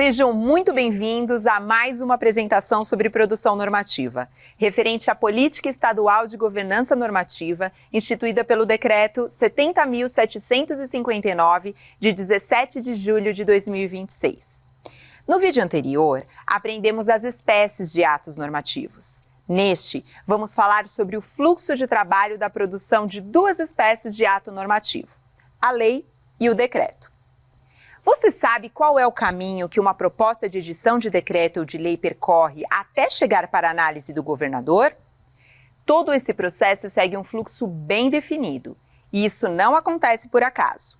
Sejam muito bem-vindos a mais uma apresentação sobre produção normativa, referente à Política Estadual de Governança Normativa, instituída pelo Decreto 70.759, de 17 de julho de 2026. No vídeo anterior, aprendemos as espécies de atos normativos. Neste, vamos falar sobre o fluxo de trabalho da produção de duas espécies de ato normativo, a lei e o decreto. Você sabe qual é o caminho que uma proposta de edição de decreto ou de lei percorre até chegar para a análise do governador? Todo esse processo segue um fluxo bem definido, e isso não acontece por acaso.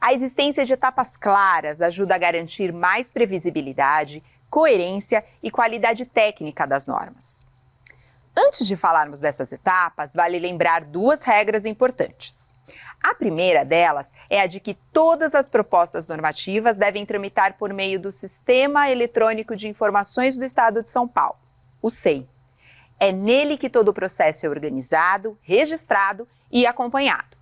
A existência de etapas claras ajuda a garantir mais previsibilidade, coerência e qualidade técnica das normas. Antes de falarmos dessas etapas, vale lembrar duas regras importantes. A primeira delas é a de que todas as propostas normativas devem tramitar por meio do Sistema Eletrônico de Informações do Estado de São Paulo, o SEI. É nele que todo o processo é organizado, registrado e acompanhado.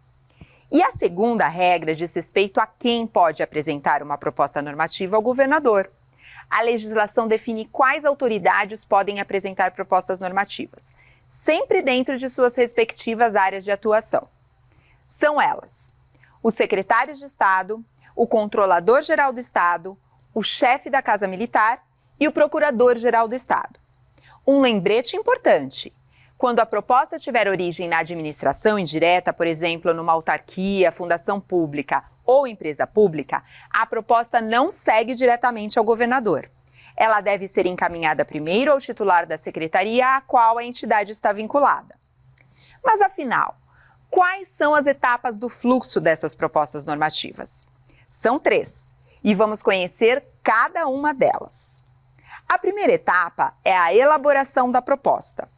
E a segunda regra diz respeito a quem pode apresentar uma proposta normativa ao governador. A legislação define quais autoridades podem apresentar propostas normativas, sempre dentro de suas respectivas áreas de atuação. São elas: os secretários de Estado, o Controlador-Geral do Estado, o chefe da Casa Militar e o Procurador-Geral do Estado. Um lembrete importante: quando a proposta tiver origem na administração indireta, por exemplo, numa autarquia, fundação pública ou empresa pública, a proposta não segue diretamente ao governador. Ela deve ser encaminhada primeiro ao titular da secretaria a qual a entidade está vinculada. Mas afinal, quais são as etapas do fluxo dessas propostas normativas? São 3, e vamos conhecer cada uma delas. A primeira etapa é a elaboração da proposta.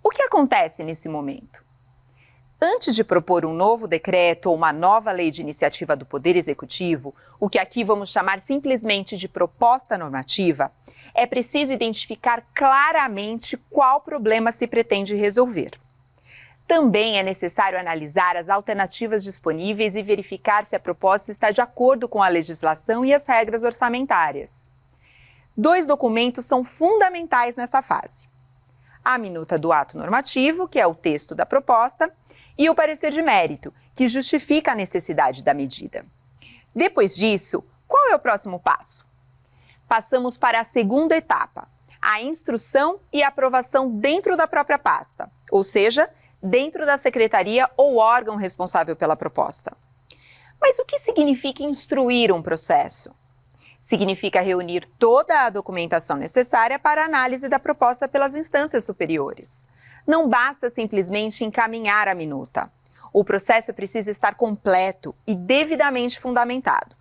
O que acontece nesse momento? Antes de propor um novo decreto ou uma nova lei de iniciativa do Poder Executivo, o que aqui vamos chamar simplesmente de proposta normativa, é preciso identificar claramente qual problema se pretende resolver. Também é necessário analisar as alternativas disponíveis e verificar se a proposta está de acordo com a legislação e as regras orçamentárias. 2 documentos são fundamentais nessa fase: a minuta do ato normativo, que é o texto da proposta, e o parecer de mérito, que justifica a necessidade da medida. Depois disso, qual é o próximo passo? Passamos para a segunda etapa, a instrução e aprovação dentro da própria pasta, ou seja, dentro da secretaria ou órgão responsável pela proposta. Mas o que significa instruir um processo? Significa reunir toda a documentação necessária para a análise da proposta pelas instâncias superiores. Não basta simplesmente encaminhar a minuta. O processo precisa estar completo e devidamente fundamentado.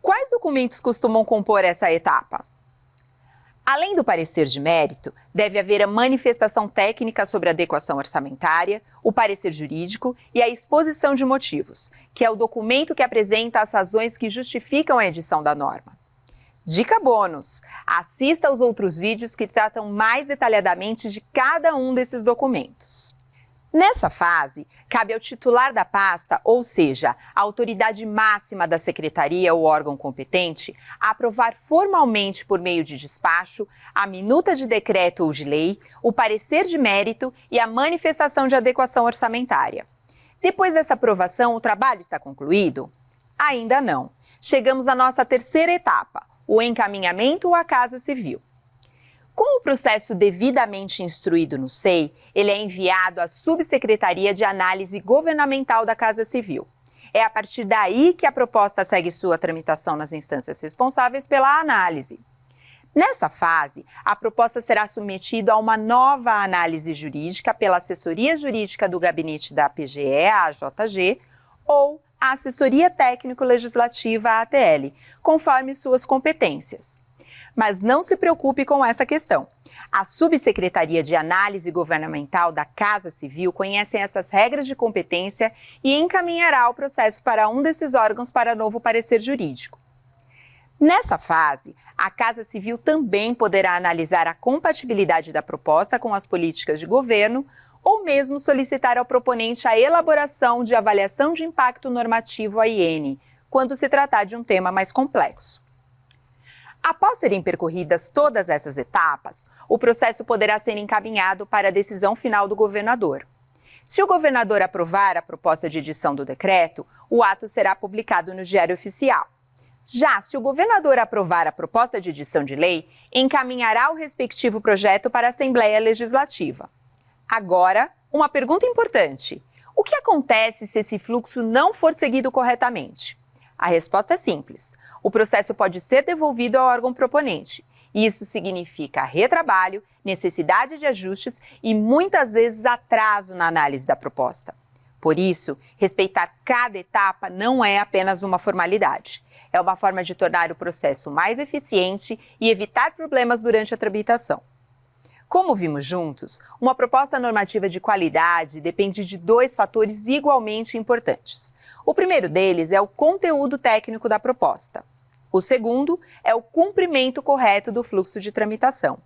Quais documentos costumam compor essa etapa? Além do parecer de mérito, deve haver a manifestação técnica sobre adequação orçamentária, o parecer jurídico e a exposição de motivos, que é o documento que apresenta as razões que justificam a edição da norma. Dica bônus: assista aos outros vídeos que tratam mais detalhadamente de cada um desses documentos. Nessa fase, cabe ao titular da pasta, ou seja, a autoridade máxima da secretaria ou órgão competente, aprovar formalmente por meio de despacho a minuta de decreto ou de lei, o parecer de mérito e a manifestação de adequação orçamentária. Depois dessa aprovação, o trabalho está concluído? Ainda não. Chegamos à nossa terceira etapa, o encaminhamento à Casa Civil. Com o processo devidamente instruído no SEI, ele é enviado à Subsecretaria de Análise Governamental da Casa Civil. É a partir daí que a proposta segue sua tramitação nas instâncias responsáveis pela análise. Nessa fase, a proposta será submetida a uma nova análise jurídica pela Assessoria Jurídica do Gabinete da PGE, a AJG, ou a Assessoria Técnico-Legislativa, a ATL, conforme suas competências. Mas não se preocupe com essa questão. A Subsecretaria de Análise Governamental da Casa Civil conhece essas regras de competência e encaminhará o processo para um desses órgãos para novo parecer jurídico. Nessa fase, a Casa Civil também poderá analisar a compatibilidade da proposta com as políticas de governo ou mesmo solicitar ao proponente a elaboração de avaliação de impacto normativo AIN, quando se tratar de um tema mais complexo. Após serem percorridas todas essas etapas, o processo poderá ser encaminhado para a decisão final do governador. Se o governador aprovar a proposta de edição do decreto, o ato será publicado no Diário Oficial. Já se o governador aprovar a proposta de edição de lei, encaminhará o respectivo projeto para a Assembleia Legislativa. Agora, uma pergunta importante: o que acontece se esse fluxo não for seguido corretamente? A resposta é simples: o processo pode ser devolvido ao órgão proponente. Isso significa retrabalho, necessidade de ajustes e muitas vezes atraso na análise da proposta. Por isso, respeitar cada etapa não é apenas uma formalidade. É uma forma de tornar o processo mais eficiente e evitar problemas durante a tramitação. Como vimos juntos, uma proposta normativa de qualidade depende de dois fatores igualmente importantes. O primeiro deles é o conteúdo técnico da proposta. O segundo é o cumprimento correto do fluxo de tramitação.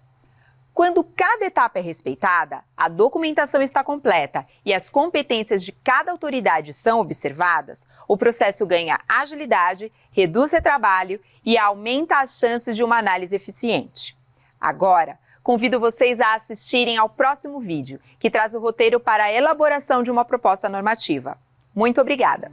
Quando cada etapa é respeitada, a documentação está completa e as competências de cada autoridade são observadas, o processo ganha agilidade, reduz retrabalho e aumenta as chances de uma análise eficiente. Agora, convido vocês a assistirem ao próximo vídeo, que traz o roteiro para a elaboração de uma proposta normativa. Muito obrigada!